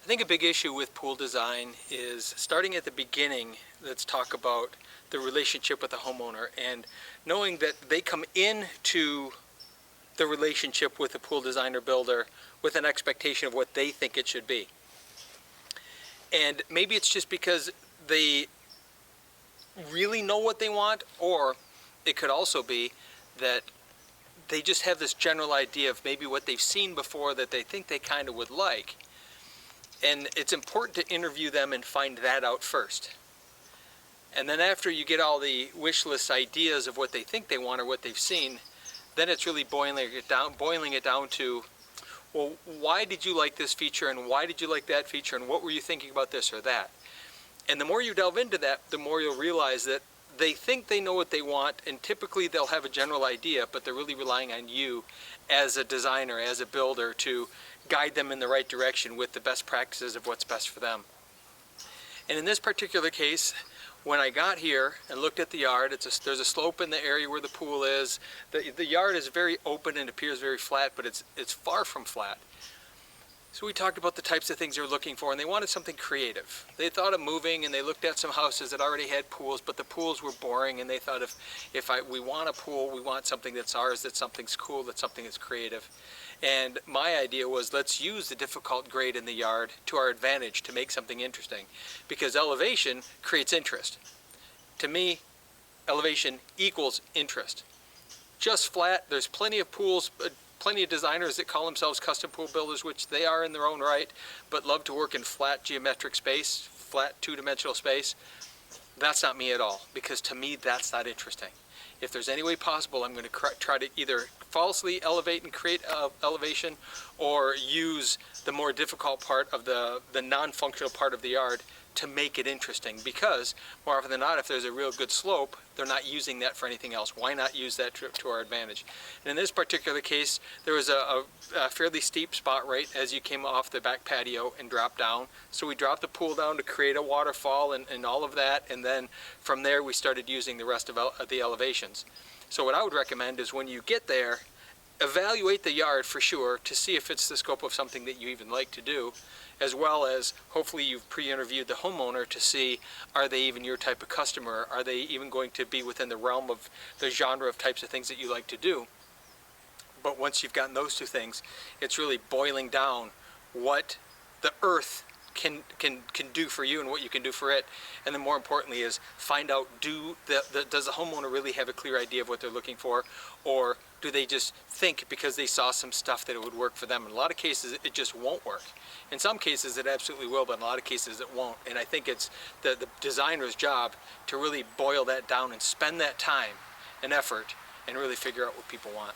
I think a big issue with pool design is starting at the beginning. Let's talk about the relationship with the homeowner and knowing that they come into the relationship with the pool designer builder with an expectation of what they think it should be. And maybe it's just because they really know what they want, or it could also be that they just have this general idea of maybe what they've seen before that they think they kind of would like. And it's important to interview them and find that out first. And then after you get all the wish list ideas of what they think they want or what they've seen, then it's really boiling it down to, well, why did you like this feature and why did you like that feature and what were you thinking about this or that? And the more you delve into that, the more you'll realize that they think they know what they want, and typically they'll have a general idea, but they're really relying on you as a designer, as a builder, to guide them in the right direction with the best practices of what's best for them. And in this particular case, when I got here and looked at the yard, there's a slope in the area where the pool is. The yard is very open and appears very flat, but it's far from flat. So we talked about the types of things they were looking for, and they wanted something creative. They thought of moving, and they looked at some houses that already had pools, but the pools were boring, and they thought we want a pool, we want something that's ours, that's something's cool, that's something that's creative. And my idea was, let's use the difficult grade in the yard to our advantage to make something interesting, because elevation creates interest. To me, elevation equals interest. Just flat, there's plenty of pools, plenty of designers that call themselves custom pool builders, which they are in their own right, but love to work in flat geometric space, flat two-dimensional space. That's not me at all, because to me that's not interesting. If there's any way possible, I'm going to try to either falsely elevate and create elevation, or use the more difficult part of the non-functional part of the yard to make it interesting, because more often than not, if there's a real good slope, they're not using that for anything else. Why not use that to our advantage? And in this particular case, there was a fairly steep spot right as you came off the back patio and dropped down. So we dropped the pool down to create a waterfall and all of that, and then from there we started using the rest of the elevations. So what I would recommend is, when you get there, evaluate the yard for sure to see if it's the scope of something that you even like to do, as well as hopefully you've pre-interviewed the homeowner to see, are they even your type of customer? Are they even going to be within the realm of the genre of types of things that you like to do? But once you've gotten those two things, it's really boiling down what the earth can do for you and what you can do for it. And then more importantly is find out, does the homeowner really have a clear idea of what they're looking for, or do they just think because they saw some stuff that it would work for them? In a lot of cases it just won't work. In some cases it absolutely will, but in a lot of cases it won't. And I think it's the designer's job to really boil that down and spend that time and effort and really figure out what people want.